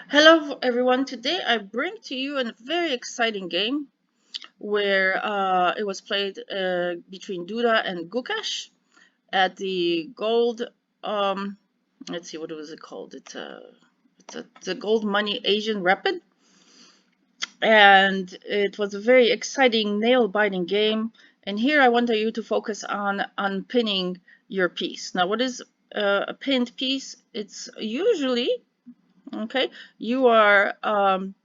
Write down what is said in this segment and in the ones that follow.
Hello everyone, today I bring to you a very exciting game where it was played between Duda and Gukesh at the gold, um, let's see, what was it called? It's a Gold Money Asian Rapid, and it was a very exciting nail-biting game. And here I want you to focus on unpinning your piece. Now, what is a pinned piece? It's usually okay, you are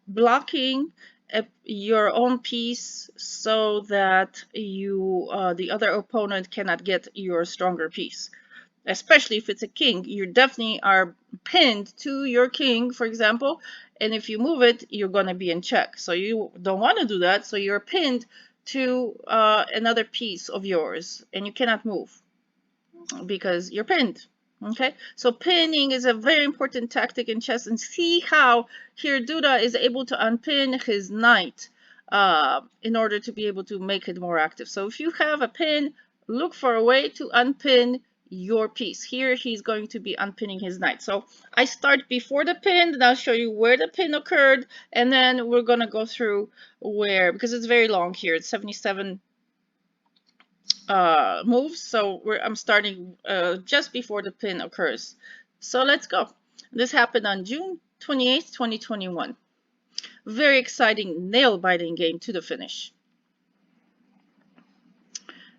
blocking your own piece so that the other opponent cannot get your stronger piece, especially if it's a king. You definitely are pinned to your king, for example, and if you move it, you're going to be in check. So you don't want to do that, so you're pinned to another piece of yours and you cannot move because you're pinned. Okay, so pinning is a very important tactic in chess, and see how here Duda is able to unpin his knight in order to be able to make it more active. So if you have a pin, look for a way to unpin your piece. Here he's going to be unpinning his knight. So I start before the pin, and I'll show you where the pin occurred, and then we're gonna go through where, because it's very long here, it's 77 moves. So I'm starting just before the pin occurs. So let's go. This happened on June 28th, 2021. Very exciting, nail-biting game to the finish.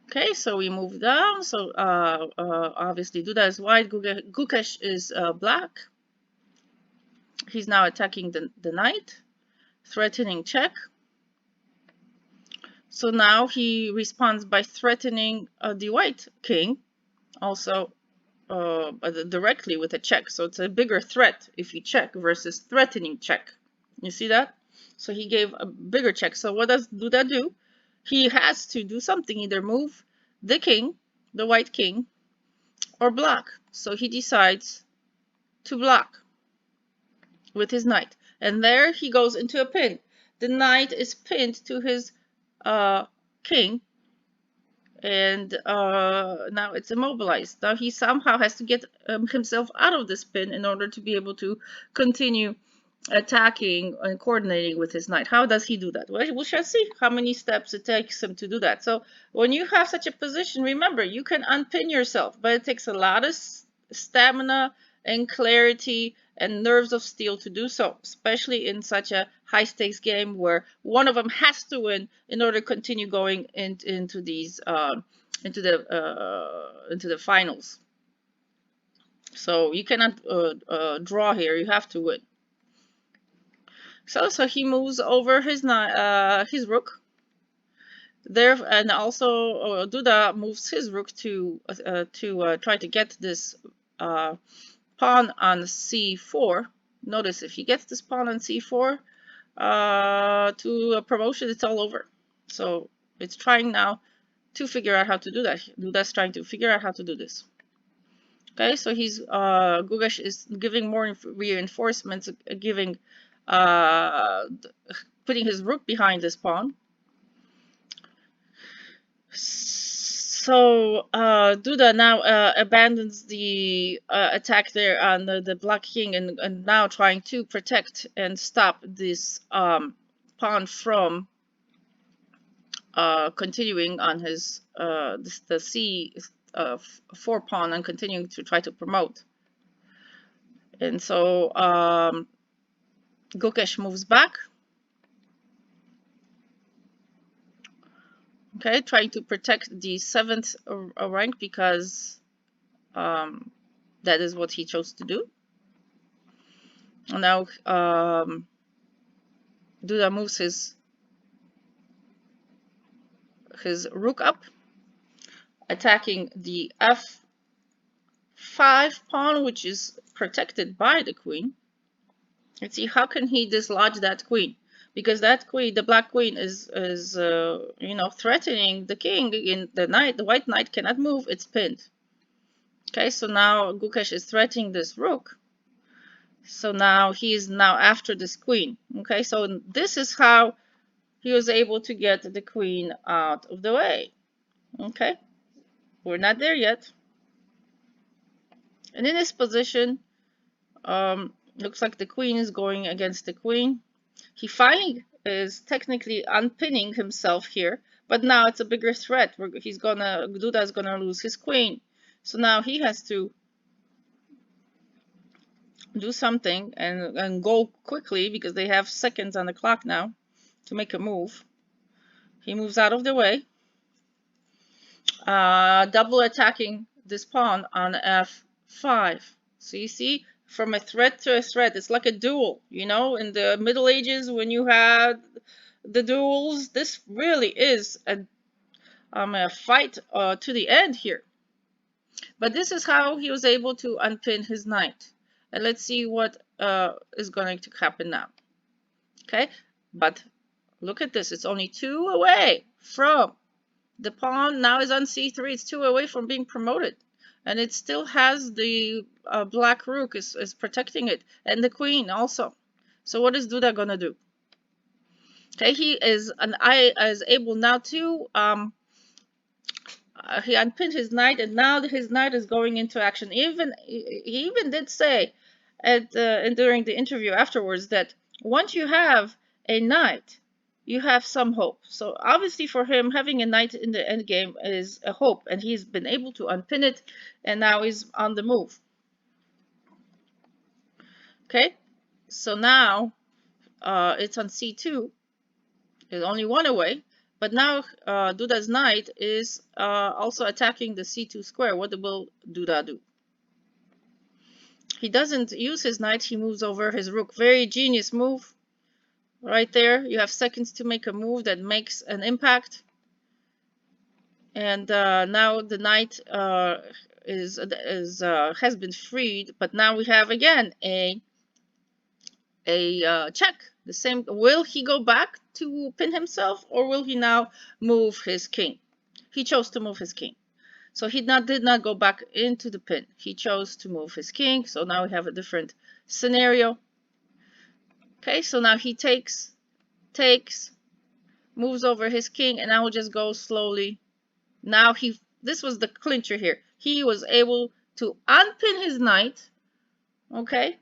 Okay, so we move down. So obviously Duda is white, Gukesh is black. He's now attacking the knight, threatening check. So now he responds by threatening the white king, also directly with a check. So it's a bigger threat if you check versus threatening check. You see that? So he gave a bigger check. So what does Duda do? He has to do something, either move the king, the white king, or block. So he decides to block with his knight. And there he goes into a pin. The knight is pinned to his king, and now it's immobilized. Now he somehow has to get himself out of this pin in order to be able to continue attacking and coordinating with his knight. How does he do that? Well, we shall see how many steps it takes him to do that. So when you have such a position, remember, you can unpin yourself, but it takes a lot of stamina and clarity and nerves of steel to do so, especially in such a high stakes game where one of them has to win in order to continue going into these into the finals. So you cannot draw here, you have to win. So he moves over his rook there, and also Duda moves his rook to try to get this pawn on c4. Notice if he gets this pawn on c4 to a promotion, it's all over. So it's trying now to figure out how to do that. Duda's trying to figure out how to do this. Okay, so he's Gugesh is giving more reinforcements, giving putting his rook behind this pawn. So Duda now abandons the attack there on the black king, and now trying to protect and stop this pawn from continuing on his the c4 pawn and continuing to try to promote. And so Gukesh moves back. Okay, trying to protect the 7th rank because that is what he chose to do. Now Duda moves his rook up, attacking the f5 pawn, which is protected by the queen. Let's see, how can he dislodge that queen? Because that queen, the black queen, is you know, threatening the king. In the knight, the white knight cannot move; it's pinned. Okay, so now Gukesh is threatening this rook. So now he is now after this queen. Okay, so this is how he was able to get the queen out of the way. Okay, we're not there yet. And in this position, Looks like the queen is going against the queen. He finally is technically unpinning himself here, but now it's a bigger threat. Duda is gonna lose his queen. So now he has to do something and go quickly because they have seconds on the clock now to make a move. He moves out of the way, double attacking this pawn on f5. So you see, from a threat to a threat, it's like a duel. You know, in the Middle Ages when you had the duels, this really is a fight to the end here. But this is how he was able to unpin his knight. And let's see what is going to happen now. Okay, but look at this. It's only 2 away from the pawn. Now is on c3. It's 2 away from being promoted. And it still has the black rook is protecting it. And the queen also. So what is Duda going to do? Okay, he is able now to he unpinned his knight, and now his knight is going into action. He even did say during the interview afterwards that once you have a knight, you have some hope. So obviously for him, having a knight in the end game is a hope, and he's been able to unpin it, and now he's on the move. Okay, so now it's on c2. It's only 1 away. But now Duda's knight is also attacking the c2 square. What will Duda do? He doesn't use his knight. He moves over his rook. Very genius move. Right there. You have seconds to make a move that makes an impact. And now the knight has been freed. But now we have again a check. The same. Will he go back to pin himself, or will he now move his king? He chose to move his king. So he did not go back into the pin. He chose to move his king. So now we have a different scenario. Okay, so now he takes, moves over his king, and I will just go slowly. Now this was the clincher here. He was able to unpin his knight. Okay,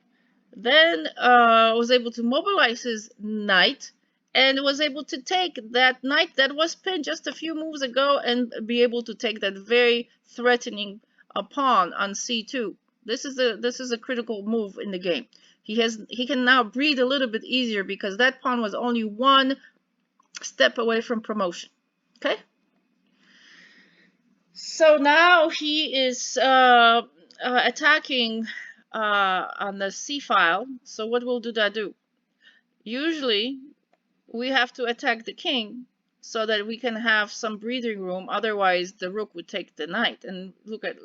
then was able to mobilize his knight and was able to take that knight that was pinned just a few moves ago and be able to take that very threatening pawn on c2. This is a critical move in the game. He can now breathe a little bit easier because that pawn was only 1 step away from promotion. Okay, so now he is attacking on the c file. So what will Duda do? Usually we have to attack the king so that we can have some breathing room. Otherwise the rook would take the knight, and look at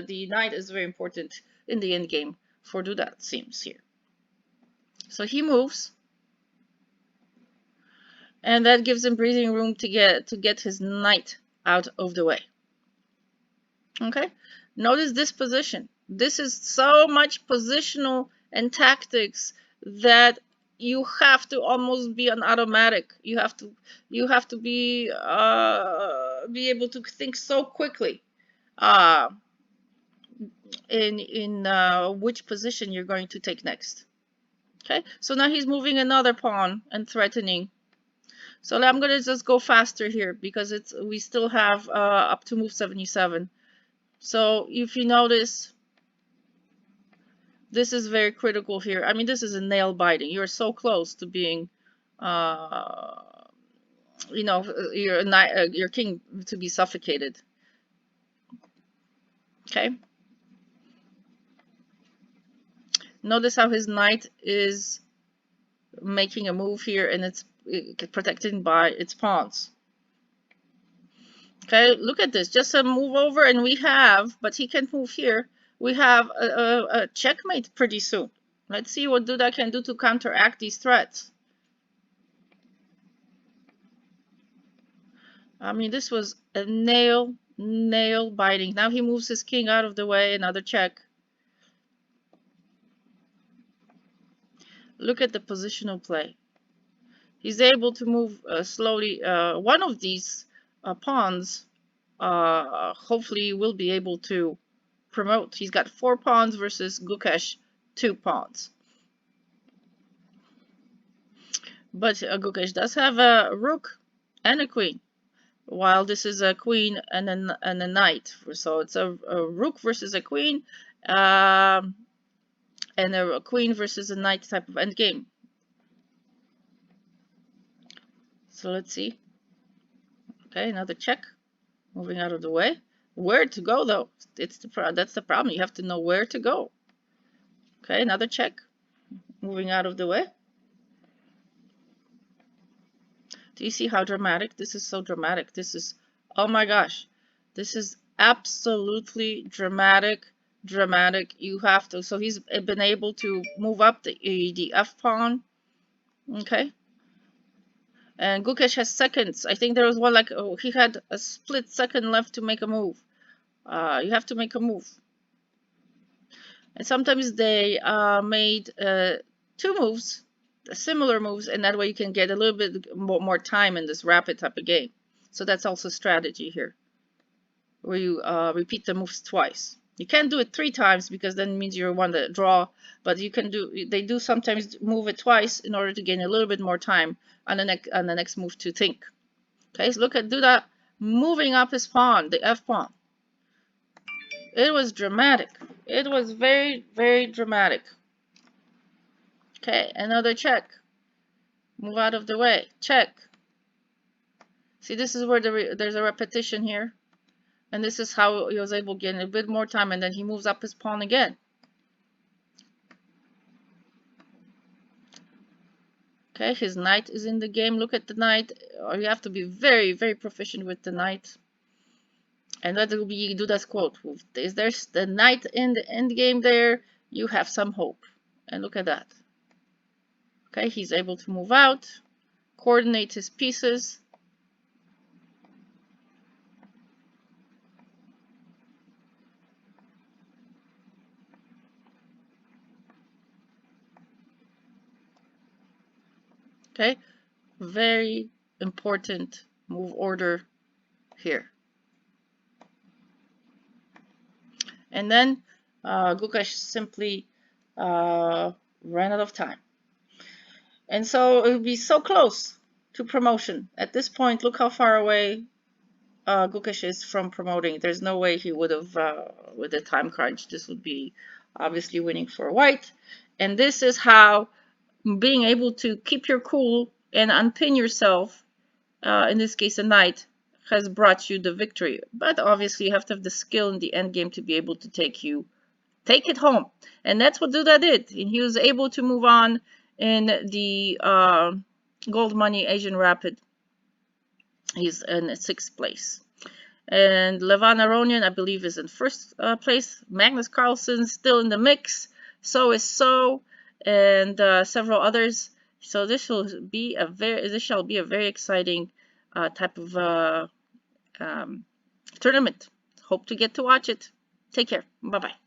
the knight is very important in the end game for Duda, it seems here. So he moves, and that gives him breathing room to get his knight out of the way. Okay, notice this position. This is so much positional and tactics that you have to almost be an automatic. You have to be able to think so quickly in which position you're going to take next. Okay, so now he's moving another pawn and threatening. So I'm gonna just go faster here because we still have up to move 77. So if you notice, this is very critical here. I mean, this is a nail biting. You're so close to being, you know, your king to be suffocated. Okay. Notice how his knight is making a move here, and it's protected by its pawns. Okay, look at this. Just a move over, and we have, but he can move here. We have a checkmate pretty soon. Let's see what Duda can do to counteract these threats. I mean, this was a nail biting. Now he moves his king out of the way. Another check. Look at the positional play. He's able to move slowly. One of these pawns hopefully will be able to promote. He's got 4 pawns versus Gukesh 2 pawns. But Gukesh does have a rook and a queen, while this is a queen and a knight. So it's a rook versus a queen, and a queen versus a knight type of endgame. So let's see. Okay, another check. Moving out of the way. Where to go though? That's the problem. You have to know where to go. Okay, another check. Moving out of the way. Do you see how dramatic? This is so dramatic. This is, oh my gosh. This is absolutely dramatic. Dramatic. You have to. So he's been able to move up the F pawn. Okay. And Gukesh has seconds. I think there was one like, oh, he had a split second left to make a move. You have to make a move. And sometimes they made two moves, similar moves, and that way you can get a little bit more time in this rapid type of game. So that's also strategy here, where you repeat the moves twice. You can't do it 3 times because then it means you're one to draw, but you can do. They do sometimes move it twice in order to gain a little bit more time on the next move to think. Okay, so look at Duda moving up his pawn, the F pawn. It was dramatic. It was very, very dramatic. Okay, another check. Move out of the way. Check. See, this is where there's a repetition here. And this is how he was able to get a bit more time, and then he moves up his pawn again. Okay, his knight is in the game. Look at the knight. You have to be very, very proficient with the knight. And that will be Duda's quote. Is there's the knight in the end game there, you have some hope. And look at that. Okay, he's able to move out, coordinate his pieces. Okay, very important move order here. And then Gukesh simply ran out of time. And so it would be so close to promotion. At this point, look how far away Gukesh is from promoting. There's no way he would have, with the time crunch, this would be obviously winning for white. And this is how being able to keep your cool and unpin yourself, in this case a knight, has brought you the victory. But obviously you have to have the skill in the end game to be able to take it home. And that's what Duda did. And he was able to move on in the Gold Money Asian Rapid. He's in 6th place. And Levan Aronian, I believe, is in 1st place. Magnus Carlsen still in the mix. So is So, and several others. So this shall be a very exciting type of tournament. Hope to get to watch it. Take care. Bye bye.